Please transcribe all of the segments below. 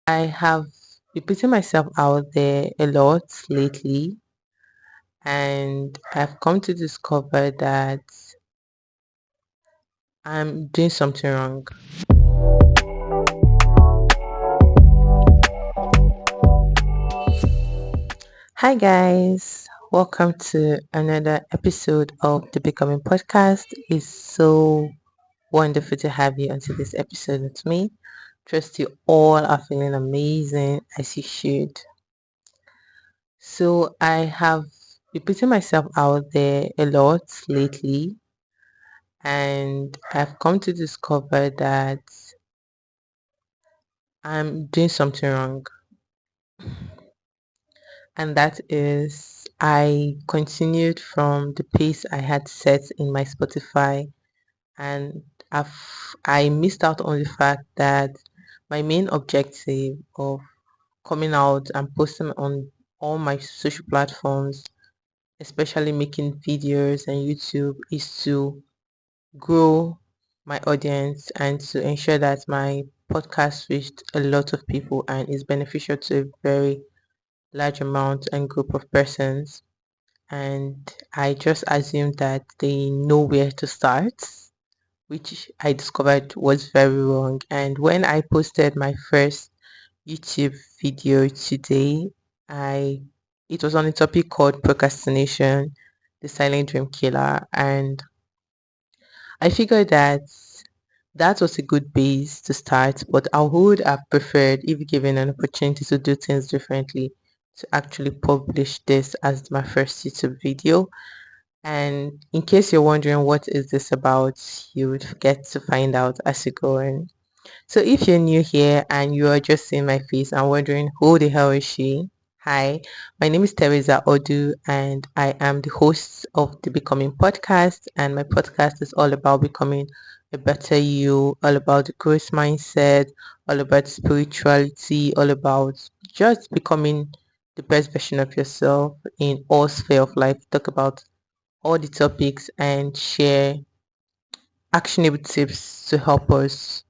I have been putting myself out there a lot lately, and I've come to discover that I'm doing something wrong. Hi, guys. Welcome to another episode of the Becoming Podcast. It's so wonderful to have you onto this episode with me. Trust you all are feeling amazing as you should. So, I have been putting myself out there a lot lately, and I've come to discover that I'm doing something wrong, and that is I continued from the pace I had set in my Spotify, and I missed out on the fact that my main objective of coming out and posting on all my social platforms, especially making videos and YouTube, is to grow my audience and to ensure that my podcast reached a lot of people and is beneficial to a very large amount and group of persons. And I just assumed that they know where to start, which I discovered was very wrong. And when I posted my first YouTube video today, I it was on a topic called procrastination, the silent dream killer, and I figured that that was a good base to start, but I would have preferred, if given an opportunity to do things differently, to actually publish this as my first YouTube video. And in case you're wondering what is this about, you would get to find out as you go on. So if you're new here and you are just seeing my face and wondering who the hell is she? Hi, my name is Teresa Odu and I am the host of the Becoming Podcast, and my podcast is all about becoming a better you, all about the growth mindset, all about spirituality, all about just becoming the best version of yourself in all sphere of life. Talk about all the topics and share actionable tips to help us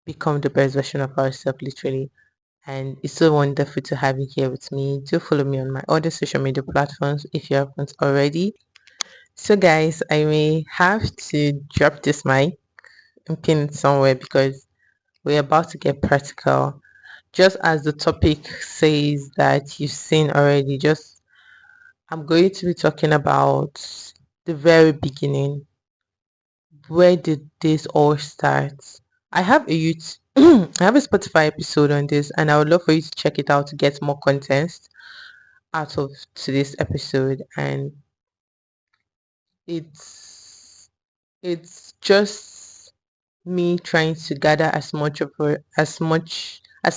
become the best version of ourselves, literally. And it's so wonderful to have you here with me. Do follow me on my other social media platforms if you haven't already. So, guys, I may have to drop this mic and pin it somewhere because we're about to get practical. Just as the topic says that you've seen already, just I'm going to be talking about the very beginning. Where did this all start? I have a I have a Spotify episode on this, and I would love for you to check it out to get more context out of today's episode. And it's it's just me trying to gather as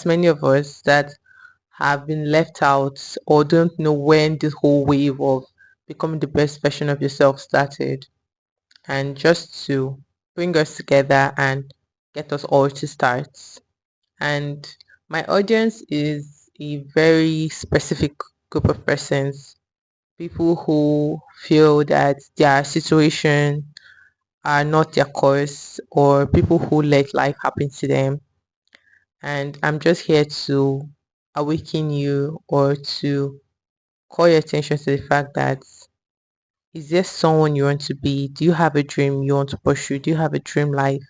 many of us that have been left out or don't know when this whole wave of becoming the best version of yourself started, and just to bring us together and get us all to start. And my audience is a very specific group of persons, people who feel that their situation are not their cause, or people who let life happen to them. And I'm just here to awaken you or to call your attention to the fact that, is there someone you want to be? Do you have a dream you want to pursue? Do you have a dream life?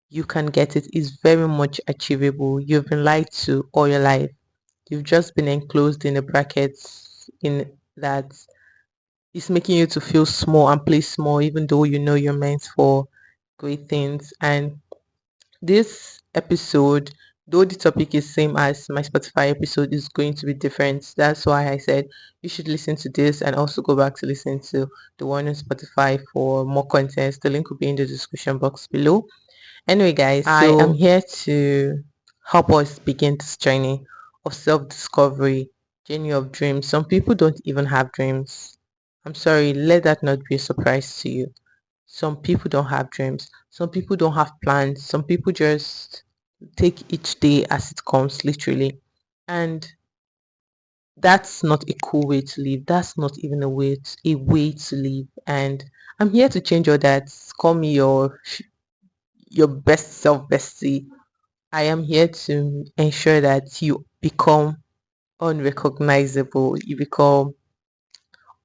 You can get it. It's very much achievable. You've been lied to all your life. You've just been enclosed in a brackets in that is making you to feel small and play small, even though you know you're meant for great things. And this episode, though the topic is same as my Spotify episode, is going to be different. That's why I said you should listen to this and also go back to listen to the one on Spotify for more content. The link will be in the description box below. Anyway, guys, I am here to help us begin this journey of self discovery, journey of dreams. Some people don't even have dreams. I'm sorry, let that not be a surprise to you. Some people don't have dreams. Some people don't have plans. Some people just take each day as it comes, literally. And that's not a cool way to live. That's not even a way to live. And I'm here to change all that. Call me your best self bestie. I am here to ensure that you become unrecognizable, you become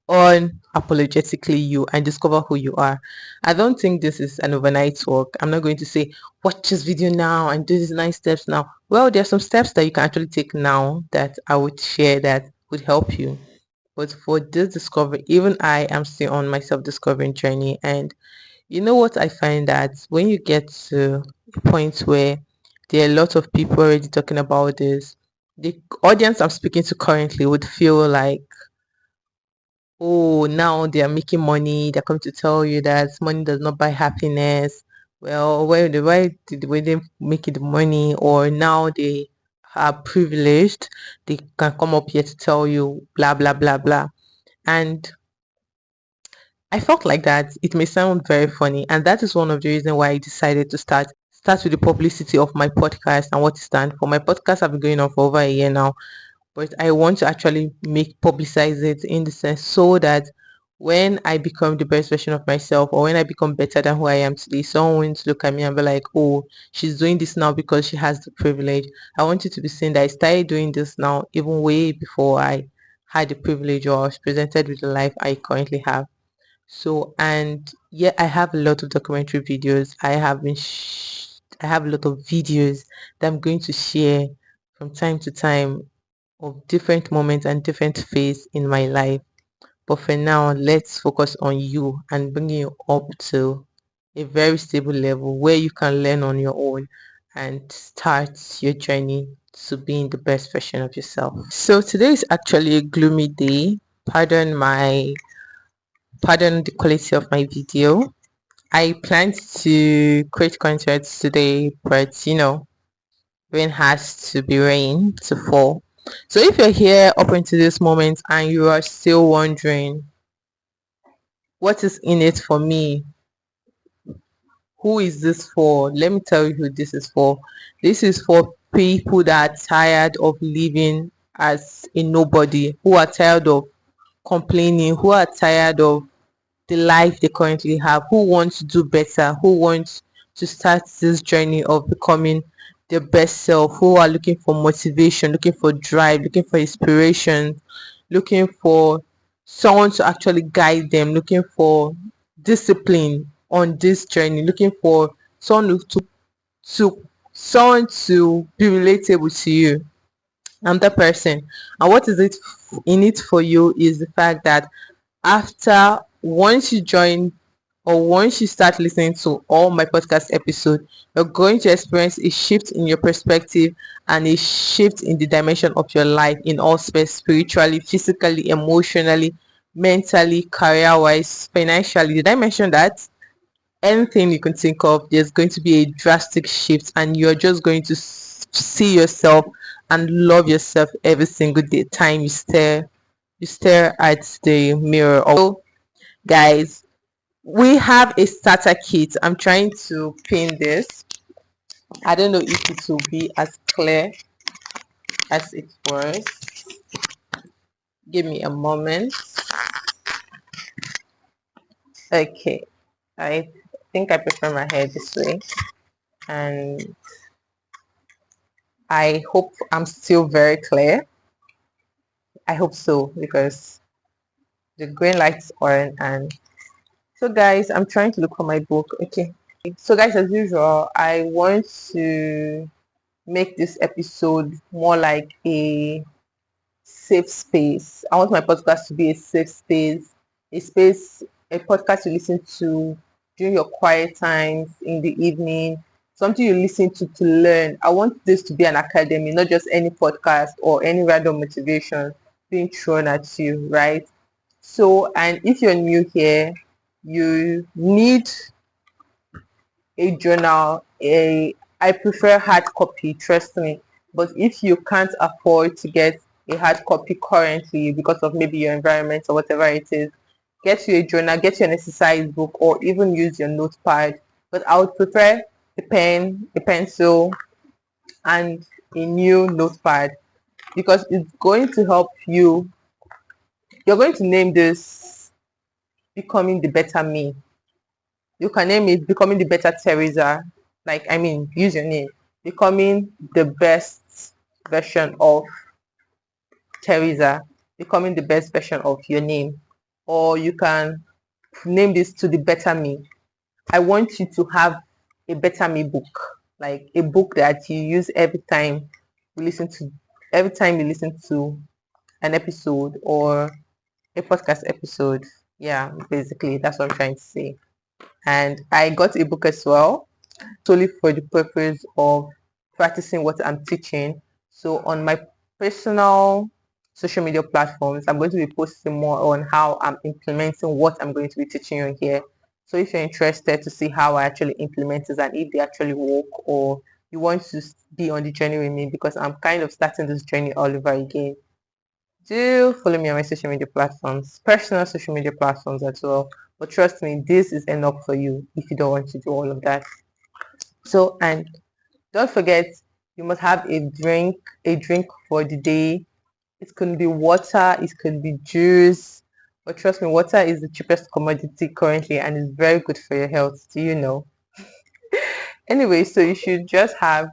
unapologetically you and discover who you are. I don't think this is an overnight work. I'm not going to say, watch this video now and do these 9 steps now. Well, there are some steps that you can actually take now that I would share that would help you. But for this discovery, even I am still on my self-discovering journey. And you know what I find that when you get to a point where there are a lot of people already talking about this, the audience I'm speaking to currently would feel like, oh, now they are making money. They're coming to tell you that money does not buy happiness. Well, why did when they make it money, or now they are privileged, they can come up here to tell you blah blah blah blah. And I felt like that. It may sound very funny, and that is one of the reasons why I decided to start with the publicity of my podcast and what it stands for. My podcast have been going on for over a year now, but I want to actually make publicize it in the sense so that when I become the best version of myself, or when I become better than who I am today, someone will look at me and be like, oh, she's doing this now because she has the privilege. I want you to be seeing that I started doing this now even way before I had the privilege or was presented with the life I currently have. So, and yeah, I have a lot of documentary videos. I have a lot of videos that I'm going to share from time to time of different moments and different phase in my life. But for now, let's focus on you and bringing you up to a very stable level where you can learn on your own and start your journey to being the best version of yourself. So today is actually a gloomy day. Pardon the quality of my video. I planned to create content today, but rain has to be rain to fall. So if you're here up until this moment and you are still wondering what is in it for me, who is this for? Let me tell you who this is for. This is for people that are tired of living as a nobody, who are tired of complaining, who are tired of the life they currently have, who want to do better, who want to start this journey of becoming their best self, who are looking for motivation, looking for drive, looking for inspiration, looking for someone to actually guide them, looking for discipline on this journey, looking for someone to someone to be relatable to you. I'm that person. And what is it in it for you is the fact that after once you join or once you start listening to all my podcast episodes, you're going to experience a shift in your perspective and a shift in the dimension of your life in all space, spiritually, physically, emotionally, mentally, career wise, financially. Did I mention that? Anything you can think of, there's going to be a drastic shift, and you're just going to see yourself and love yourself every single day time you stare at the mirror. Also, guys, we have a starter kit. I'm trying to pin this. I don't know if it will be as clear as it was. Give me a moment. Okay, I think I prefer my hair this way, and I hope I'm still very clear. I hope so, because the green light's on. And so guys, I'm trying to look for my book. Okay, so guys, as usual, I want to make this episode more like a safe space. I want my podcast to be a safe space, a podcast you listen to during your quiet times in the evening, something you listen to learn. I want this to be an academy, not just any podcast or any random motivation being thrown at you, right? So, and if you're new here, you need a journal. A I prefer hard copy, trust me. But if you can't afford to get a hard copy currently because of maybe your environment or whatever it is, get you a journal, get you an exercise book, or even use your notepad. But I would prefer a pen, a pencil, and a new notepad, because it's going to help you. You're going to name this becoming the better me. You can name it becoming the better Teresa. Like, I mean, use your name. becoming the best version of Teresa, becoming the best version of your name. Or you can name this to the better me. I want you to have a better me book, like a book that you use you listen to every time you listen to an episode or a podcast episode. Yeah, basically that's what I'm trying to say. And I got a book as well, solely for the purpose of practicing what I'm teaching. So on my personal social media platforms, I'm going to be posting more on how I'm implementing what I'm going to be teaching you here. So if you're interested to see how I actually implement it and if they actually work, or you want to be on the journey with me, because I'm kind of starting this journey all over again, do follow me on my social media platforms, personal social media platforms as well. But trust me, this is enough for you if you don't want to do all of that. So, and don't forget, you must have a drink for the day. It could be water, it could be juice. But trust me, water is the cheapest commodity currently and is very good for your health. Do you know? Anyway, so you should just have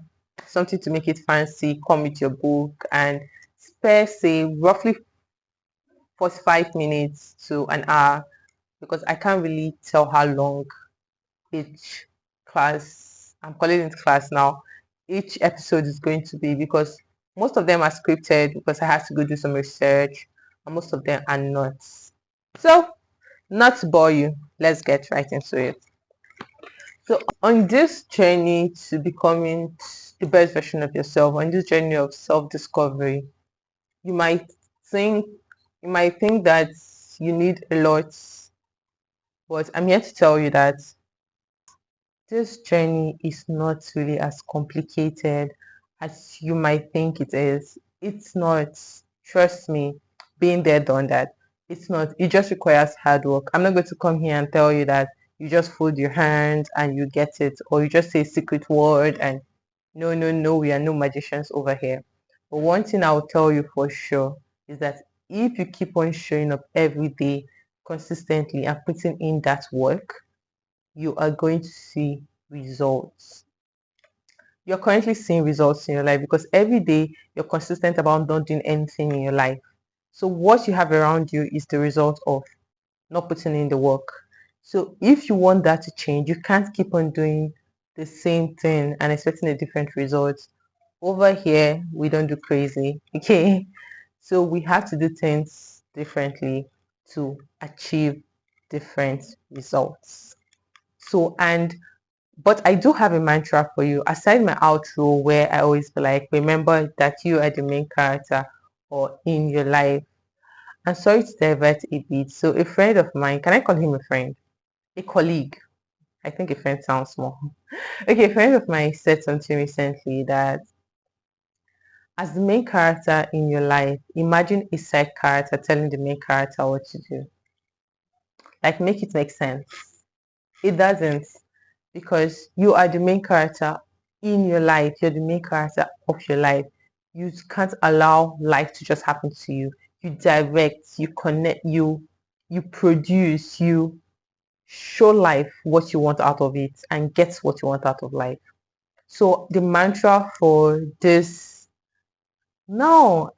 something to make it fancy, come with your book and spare, say, roughly 45 minutes to an hour, because I can't really tell how long each class, I'm calling it class now, each episode is going to be, because most of them are scripted because I have to go do some research and most of them are not. So, not to bore you, let's get right into it. So, on this journey to becoming the best version of yourself, on this journey of self-discovery, you might think that you need a lot, but I'm here to tell you that this journey is not really as complicated as you might think it is. It's not. Trust me, being there, done that. It's not. It just requires hard work. I'm not going to come here and tell you that you just fold your hands and you get it, or you just say a secret word and no, no, no, we are no magicians over here. But one thing I'll tell you for sure is that if you keep on showing up every day consistently and putting in that work, you are going to see results. You're currently seeing results in your life because every day you're consistent about not doing anything in your life. So what you have around you is the result of not putting in the work. So if you want that to change, you can't keep on doing the same thing and expecting a different result. Over here, we don't do crazy, okay? So we have to do things differently to achieve different results. So, and but I do have a mantra for you. Aside my outro, where I always be like, remember that you are the main character or in your life. I'm sorry to divert a bit. So a friend of mine, can I call him a friend? A colleague. I think a friend sounds small. Okay, a friend of mine said something recently that as the main character in your life, imagine a side character telling the main character what to do. Like, make it make sense. It doesn't, because you are the main character in your life. You're the main character of your life. You can't allow life to just happen to you. You direct, you connect, you produce, you show life what you want out of it and get what you want out of life. So the mantra for this, no,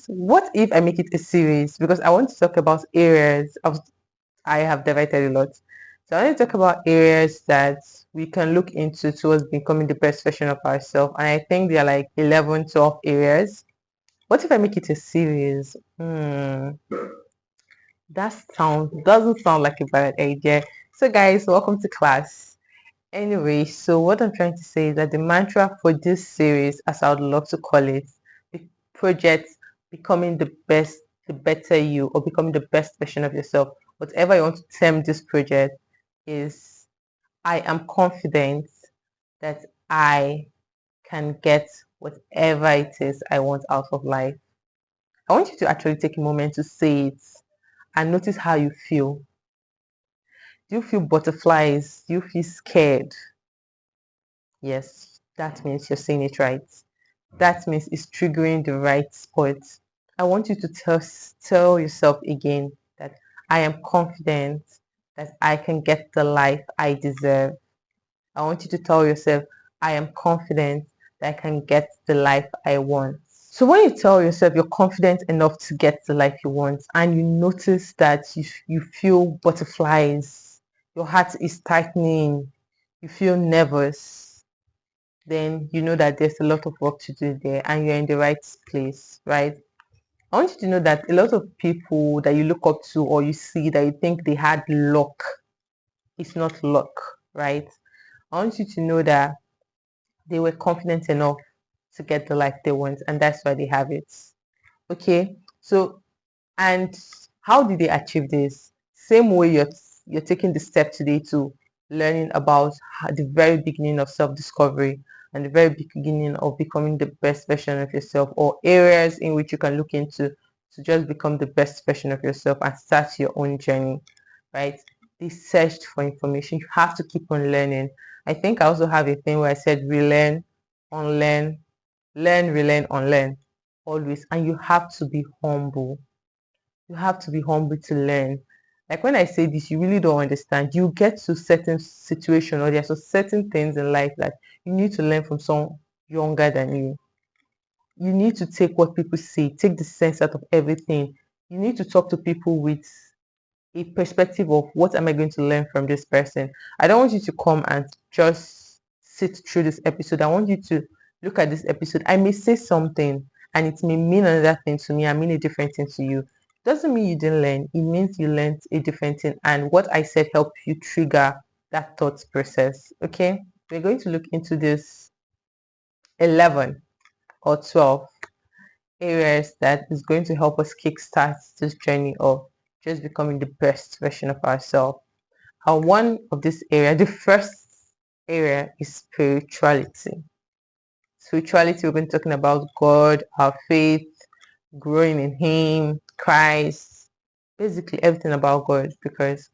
what if I make it a series? Because I want to talk about areas of, I have divided a lot. So I want to talk about areas that we can look into towards becoming the best version of ourselves. And I think there are like 11, 12 areas. What if I make it a series? That doesn't sound like a bad idea. So guys, welcome to class. Anyway, so what I'm trying to say is that the mantra for this series, as I would love to call it, the project becoming the best, the better you, or becoming the best version of yourself, whatever you want to term this project, is I am confident that I can get whatever it is I want out of life. I want you to actually take a moment to say it and notice how you feel. Do you feel butterflies? Do you feel scared? Yes, that means you're saying it right. That means it's triggering the right spot. I want you to tell yourself again that I am confident that I can get the life I deserve. I want you to tell yourself, I am confident that I can get the life I want. So when you tell yourself you're confident enough to get the life you want, and you notice that you feel butterflies, your heart is tightening, you feel nervous, then you know that there's a lot of work to do there and you're in the right place, right? I want you to know that a lot of people that you look up to or you see that you think they had luck, it's not luck, right? I want you to know that they were confident enough to get the life they want, and that's why they have it. Okay, so and how did they achieve this? Same way you're taking the step today to learning about the very beginning of self-discovery and the very beginning of becoming the best version of yourself, or areas in which you can look into to just become the best version of yourself and start your own journey, right? They searched for information. You have to keep on learning. I think I also have a thing where I said relearn, unlearn, learn, relearn, unlearn always. And you have to be humble. You have to be humble to learn. Like when I say this, you really don't understand. You get to certain situation, or there's certain things in life that you need to learn from someone younger than you. You need to take what people say, take the sense out of everything. You need to talk to people with a perspective of what am I going to learn from this person. I don't want you to come and just sit through this episode. I want you to look at this episode. I may say something and it may mean another thing to me. I mean a different thing to you. Doesn't mean you didn't learn. It means you learned a different thing. And what I said helped you trigger that thought process. Okay. We're going to look into this 11 or 12 areas that is going to help us kickstart this journey of just becoming the best version of ourselves. And one of this area, the first area is spirituality. Spirituality, we've been talking about God, our faith, growing in Him, Christ, basically everything about God, because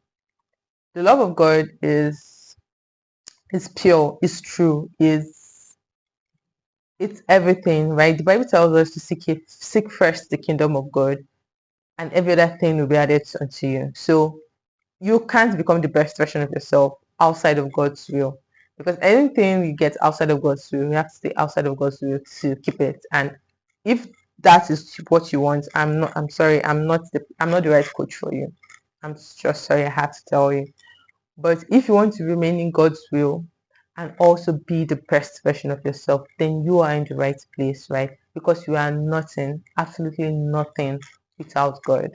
the love of God is pure, is true, is it's everything, right? The Bible tells us to seek first the kingdom of God, and every other thing will be added unto you. So you can't become the best version of yourself outside of God's will. Because anything you get outside of God's will, you have to stay outside of God's will to keep it. And if that is what you want, I'm sorry, I'm not the right coach for you. I'm just sorry I have to tell you. But if you want to remain in God's will and also be the best version of yourself, then you are in the right place, right? Because you are nothing, absolutely nothing without God.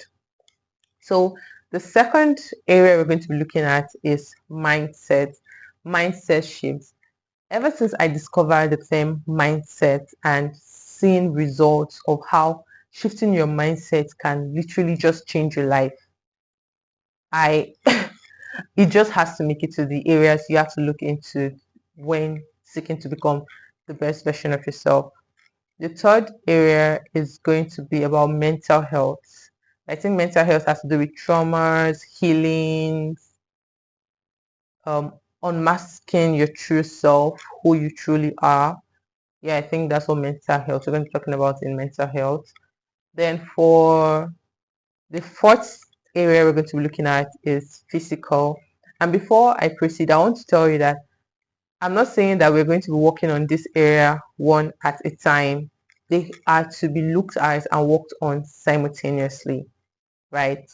So the second area we're going to be looking at is mindset shifts. Ever since I discovered the term mindset and seeing results of how shifting your mindset can literally just change your life, I it just has to make it to the areas you have to look into when seeking to become the best version of yourself. The third area is going to be about mental health. I think mental health has to do with traumas, healings, unmasking your true self, who you truly are. Yeah, I think that's what mental health we're going to be talking about in mental health. Then for the fourth area we're going to be looking at is physical. And before I proceed, I want to tell you that I'm not saying that we're going to be working on this area one at a time. They are to be looked at and worked on simultaneously, right?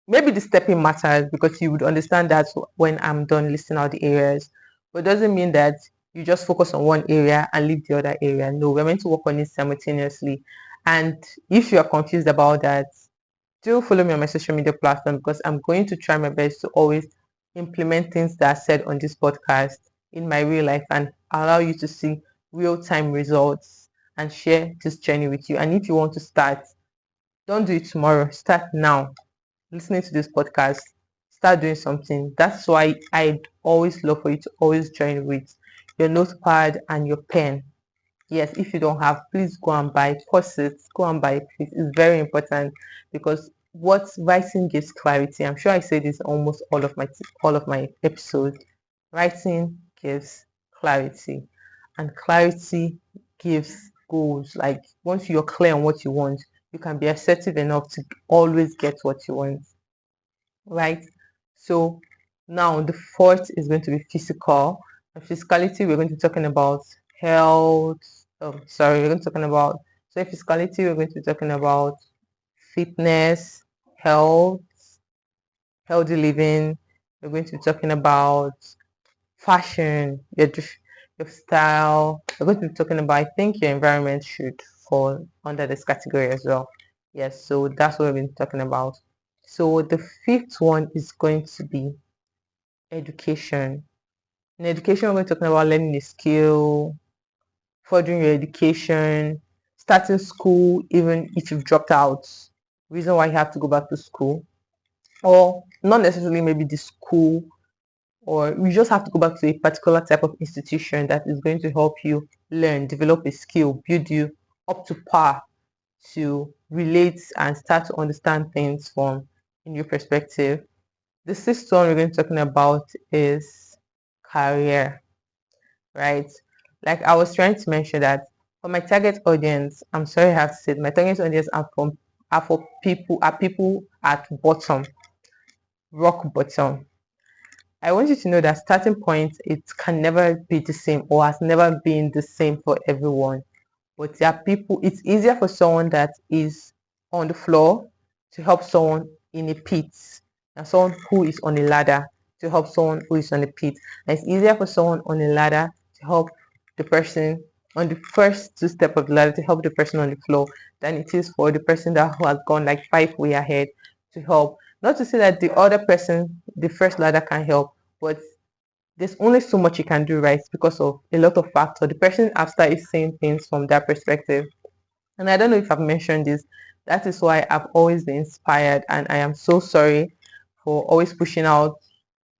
Maybe the stepping matters because you would understand that when I'm done listing out the areas. But it doesn't mean that you just focus on one area and leave the other area. No, we're meant to work on it simultaneously. And if you are confused about that, do follow me on my social media platform because I'm going to try my best to always implement things that are said on this podcast in my real life and allow you to see real-time results and share this journey with you. And if you want to start, don't do it tomorrow. Start now. Listening to this podcast, start doing something. That's why I always love for you to always join with your notepad and your pen. Yes, if you don't have, please go and buy. Pause it, go and buy it, please. It's very important because what writing gives clarity. I'm sure I say this almost all of my episodes. Writing gives clarity, and clarity gives goals. Like once you're clear on what you want, you can be assertive enough to always get what you want, right? So now the fourth is going to be physical. And physicality, we're going to be talking about health. Oh, sorry, we're going to be talking about, so in physicality, we're going to be talking about fitness, health, healthy living. We're going to be talking about fashion, your style. We're going to be talking about, I think your environment should fall under this category as well. Yes, so that's what we've been talking about. So the fifth one is going to be education. In education, we're going to be talking about learning a skill, furthering your education, starting school, even if you've dropped out. Reason why you have to go back to school, or not necessarily maybe the school, or you just have to go back to a particular type of institution that is going to help you learn, develop a skill, build you up to par to relate and start to understand things from a new perspective. The sixth one we're going to be talking about is career, right? Like I was trying to mention that for my target audience, I'm sorry I have to say it, my target audience are for people at bottom, rock bottom. I want you to know that starting point, it can never be the same or has never been the same for everyone. But there are people, it's easier for someone that is on the floor to help someone in a pit than someone who is on a ladder to help someone who is on a pit. And it's easier for someone on a ladder to help the person on the first two steps of the ladder to help the person on the floor than it is for the person that who has gone like 5 way ahead to help. Not to say that the other person, the first ladder can help, but there's only so much you can do, right? Because of a lot of factors. The person after is seeing things from that perspective. And I don't know if I've mentioned this. That is why I've always been inspired, and I am so sorry for always pushing out,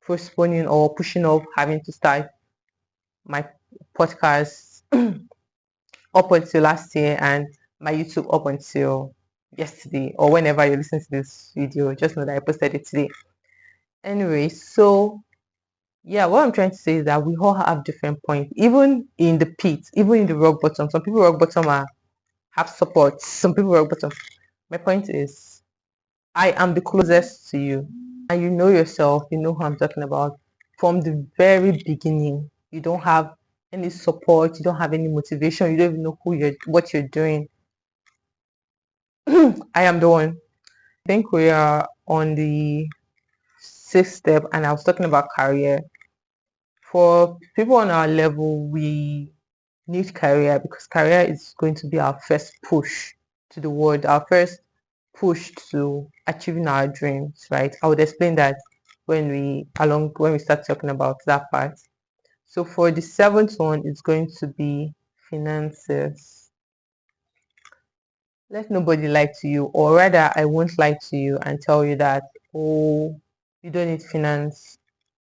postponing, or pushing off having to start my podcast up until last year and my YouTube up until yesterday, or whenever you listen to this video. Just know that I posted it today. Anyway, so yeah, what I'm trying to say is that we all have different points. Even in the pit, even in the rock bottom, some people rock bottom have support. Some people rock bottom. My point is, I am the closest to you, and you know yourself. You know who I'm talking about. From the very beginning, you don't have any support. You don't have any motivation. You don't even know what you're doing. I am the one. I think we are on the sixth step, and I was talking about career. For people on our level, we need career because career is going to be our first push to the world, our first push to achieving our dreams, right? I would explain that when we start talking about that part. So for the seventh one, it's going to be finances. Let nobody lie to you, or rather, I won't lie to you and tell you that, oh, you don't need finance.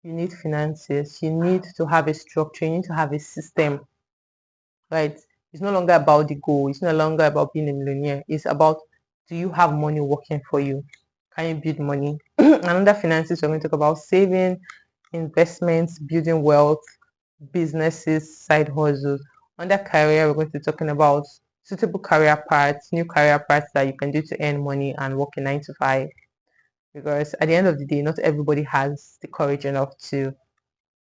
You need finances. You need to have a structure. You need to have a system, right? It's no longer about the goal. It's no longer about being a millionaire. It's about, do you have money working for you? Can you build money? And under finances, we're going to talk about saving, investments, building wealth, businesses, side hustles. Under career, we're going to be talking about suitable career paths, new career paths that you can do to earn money and work a 9 to 5. Because at the end of the day, not everybody has the courage enough to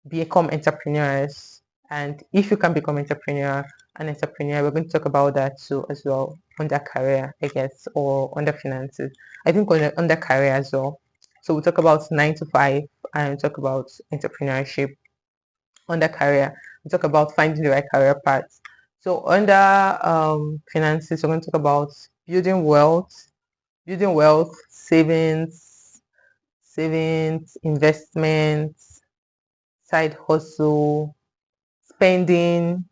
become entrepreneurs. And if you can become an entrepreneur, we're going to talk about that too as well under career, I guess, or under finances. I think under career as well. So we'll talk about 9 to 5 and talk about entrepreneurship under career. We talk about finding the right career path. So under finances, we're going to talk about building wealth, savings, investments, side hustle, spending,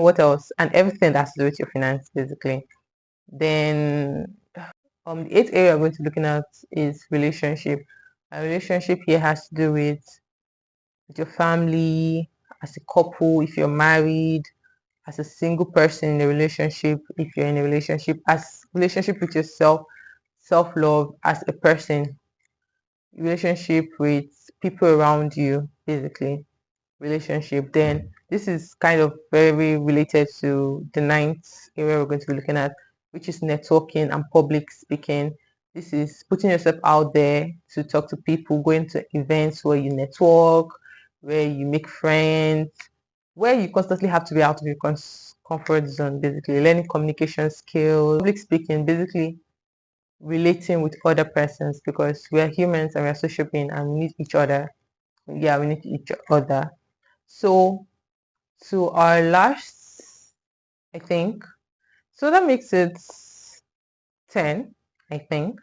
what else? And everything that's to do with your finance, basically. Then the eighth area we're going to be looking at is relationship. A relationship here has to do with your family, as a couple, if you're married, as a single person in a relationship, if you're in a relationship, as relationship with yourself, self-love as a person, relationship with people around you, basically. Relationship, then this is kind of very related to the ninth area we're going to be looking at, which is networking and public speaking. This is putting yourself out there to talk to people, going to events where you network, where you make friends, where you constantly have to be out of your comfort zone, basically learning communication skills, public speaking, basically relating with other persons because we are humans and we are social beings and we need each other. Yeah, we need each other. So to our last, I think, so that makes it 10, I think.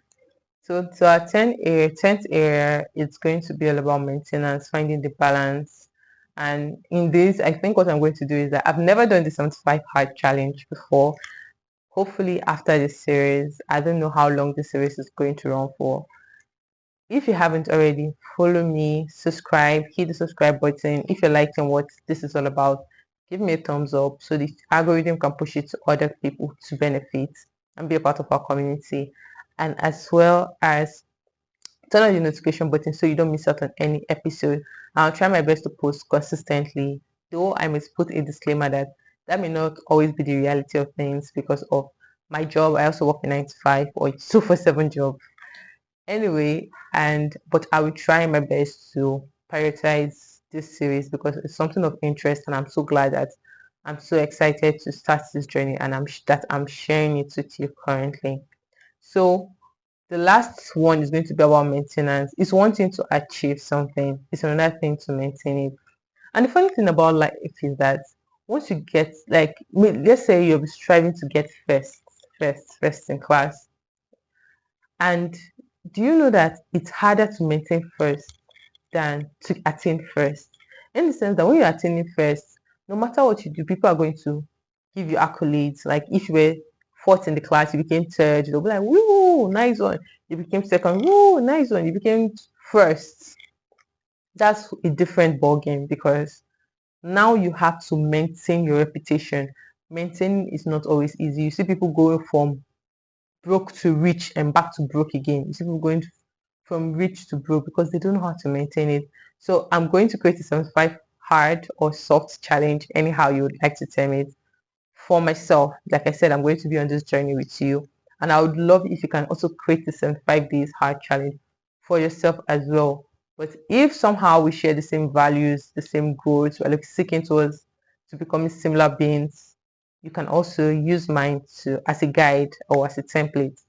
So to our 10th area, it's going to be all about maintenance, finding the balance. And in this, I think what I'm going to do is that I've never done the 75 hard challenge before. Hopefully after this series, I don't know how long this series is going to run for. If you haven't already, follow me, subscribe, hit the subscribe button. If you're liking what this is all about, give me a thumbs up so the algorithm can push it to other people to benefit and be a part of our community. And as well as turn on the notification button so you don't miss out on any episode. I'll try my best to post consistently, though I must put a disclaimer that that may not always be the reality of things because of my job. I also work a 9 to 5 or 2 for 7 job. Anyway, and but I will try my best to prioritize this series because it's something of interest, and I'm so glad that I'm so excited to start this journey, and I'm sharing it with you currently. So the last one is going to be about maintenance. It's one thing to achieve something, it's another thing to maintain it. And the funny thing about life is that once you get like let's say you're striving to get first in class, and do you know that it's harder to maintain first than to attain first? In the sense that when you're attaining first, no matter what you do, people are going to give you accolades. Like if you were fourth in the class, you became third, they'll be like, woo, nice one. You became second, woo, nice one. You became first. That's a different ball game because now you have to maintain your reputation. Maintaining is not always easy. You see people going from broke to rich and back to broke again. You see people going from rich to broke because they don't know how to maintain it. So I'm going to create a 75 hard or soft challenge, anyhow you would like to term it, for myself. Like I said, I'm going to be on this journey with you. And I would love if you can also create the 75 days hard challenge for yourself as well. But if somehow we share the same values, the same goals, we're like seeking towards to becoming similar beings, you can also use mine to as a guide or as a template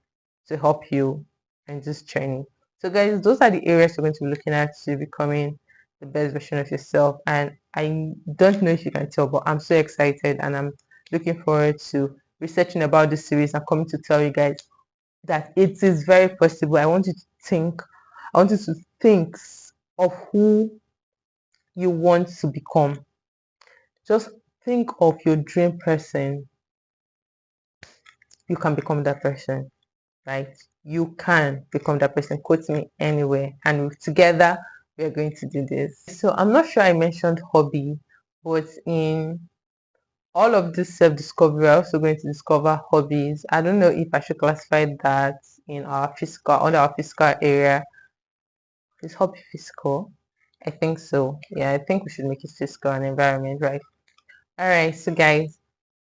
to help you in this journey. So guys, those are the areas we're going to be looking at to becoming the best version of yourself. And I don't know if you can tell, but I'm so excited and I'm looking forward to researching about this series and coming to tell you guys that it is very possible. I want you to think of who you want to become. Just think of your dream person. You can become that person, right? You can become that person. Quote me anywhere, and together we are going to do this. So I'm not sure I mentioned hobby, but in all of this self-discovery, we're also going to discover hobbies. I don't know if I should classify that in our physical, under our physical area. Is hobby physical? I think so. Yeah, I think we should make it physical and environment, right? All right, so guys,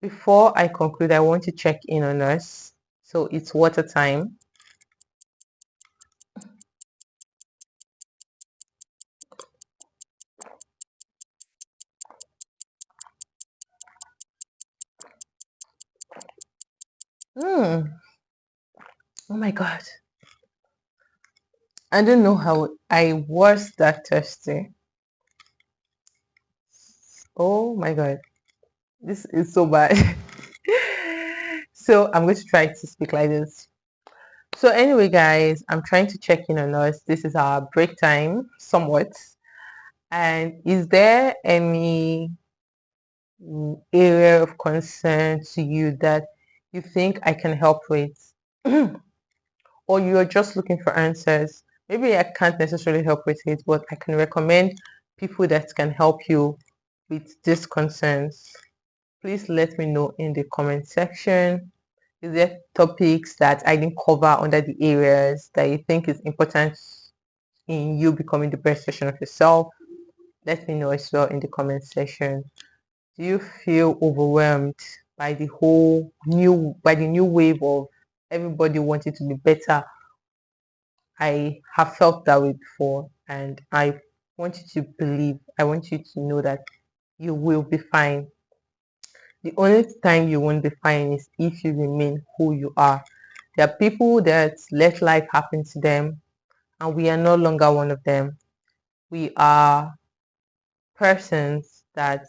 before I conclude, I want to check in on us. So it's water time. Hmm. Oh my God. I don't know how I was that thirsty. Oh my God. This is so bad. So I'm going to try to speak like this. So anyway, guys, I'm trying to check in on us. This is our break time, somewhat. And is there any area of concern to you that you think I can help with? Or you're just looking for answers? Maybe I can't necessarily help with it, but I can recommend people that can help you with these concerns. Please let me know in the comment section. Is there topics that I didn't cover under the areas that you think is important in you becoming the best version of yourself? Let me know as well in the comment section. Do you feel overwhelmed by the new wave of everybody wanting to be better? I have felt that way before, and I want you to know that you will be fine. The only time you won't be fine is if you remain who you are. There are people that let life happen to them, and we are no longer one of them. We are persons that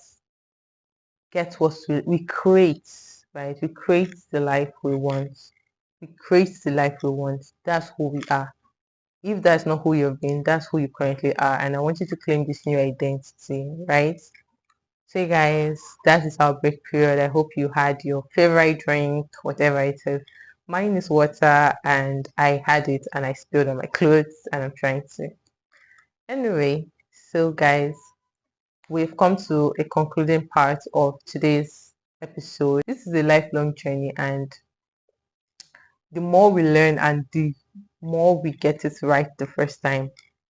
get what we create, right? We create the life we want. We create the life we want. That's who we are. If that's not who you've been, that's who you currently are. And I want you to claim this new identity, right? So, guys, that is our break period. I hope you had your favorite drink, whatever it is. Mine is water, and I had it and I spilled on my clothes, and I'm trying to. Anyway, so guys, we've come to a concluding part of today's episode. This is a lifelong journey, and the more we learn and the more we get it right the first time,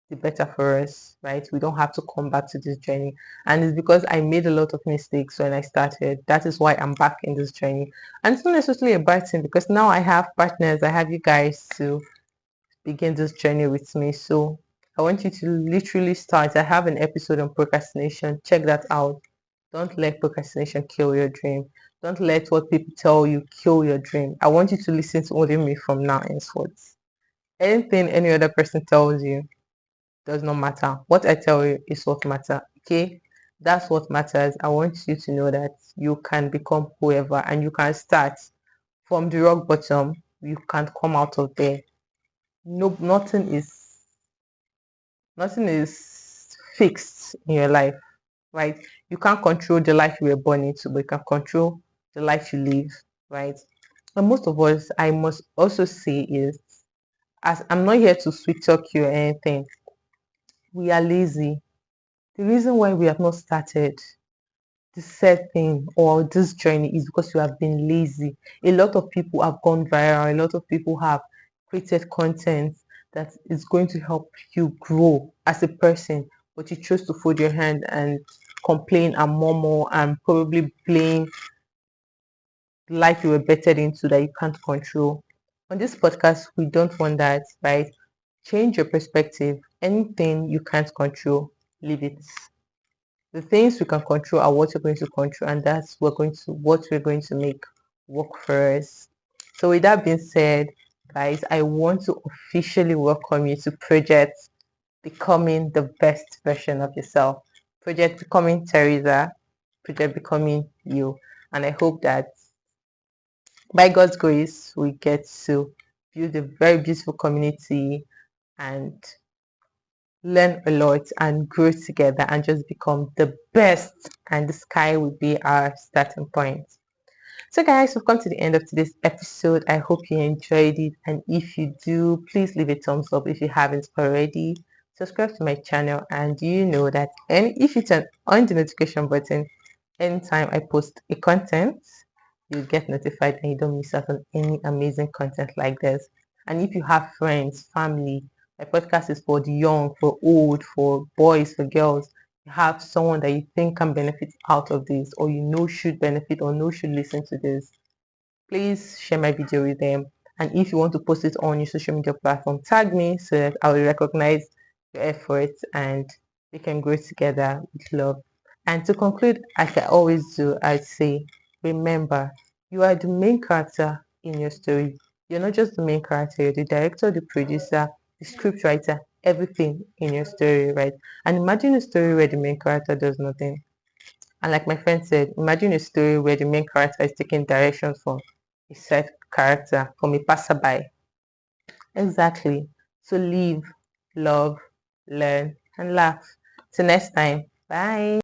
the better for us, right? We don't have to come back to this journey. And it's because I made a lot of mistakes when I started. That is why I'm back in this journey. And it's not necessarily a bad thing because now I have partners, I have you guys to begin this journey with me. So I want you to literally start. I have an episode on procrastination. Check that out. Don't let procrastination kill your dream. Don't let what people tell you kill your dream. I want you to listen to only me from now henceforth. Anything any other person tells you does not matter. What I tell you is what matters. Okay? That's what matters. I want you to know that you can become whoever and you can start from the rock bottom. You can't come out of there. No, nothing is fixed in your life, right? You can't control the life you were born into, but you can control the life you live, right? And most of us, I must also say, is as I'm not here to sweet talk you or anything, we are lazy. The reason why we have not started this sad thing or this journey is because you have been lazy. A lot of people have gone viral, a lot of people have created content that is going to help you grow as a person, but you chose to fold your hand and complain and murmur and probably blame the life you were bettered into that you can't control. On this podcast, we don't want that, right? Change your perspective. Anything you can't control, leave it. The things we can control are what we're going to control, and that's what we're going to make work for us. So with that being said, guys, I want to officially welcome you to Project Becoming the Best Version of Yourself. Project Becoming Teresa, Project Becoming You. And I hope that by God's grace we get to build a very beautiful community and learn a lot and grow together and just become the best, and the sky will be our starting point. So guys, we've come to the end of today's episode. I hope you enjoyed it, and if you do, please leave a thumbs up if you haven't already. Subscribe to my channel, and you know that if you turn on the notification button anytime I post a content, you get notified and you don't miss out on any amazing content like this. And if you have friends, family, my podcast is for the young, for old, for boys, for girls. You have someone that you think can benefit out of this, or you know should benefit, or know should listen to this, please share my video with them. And if you want to post it on your social media platform, tag me so that I will recognize your efforts and we can grow together with love. And to conclude, as I always do, I say, remember, you are the main character in your story. You're not just the main character, you're the director, the producer, the scriptwriter, everything in your story, right? And imagine a story where the main character does nothing. And like my friend said, imagine a story where the main character is taking directions from a side character, from a passerby. Exactly. So live, love, learn, and laugh. Till next time. Bye.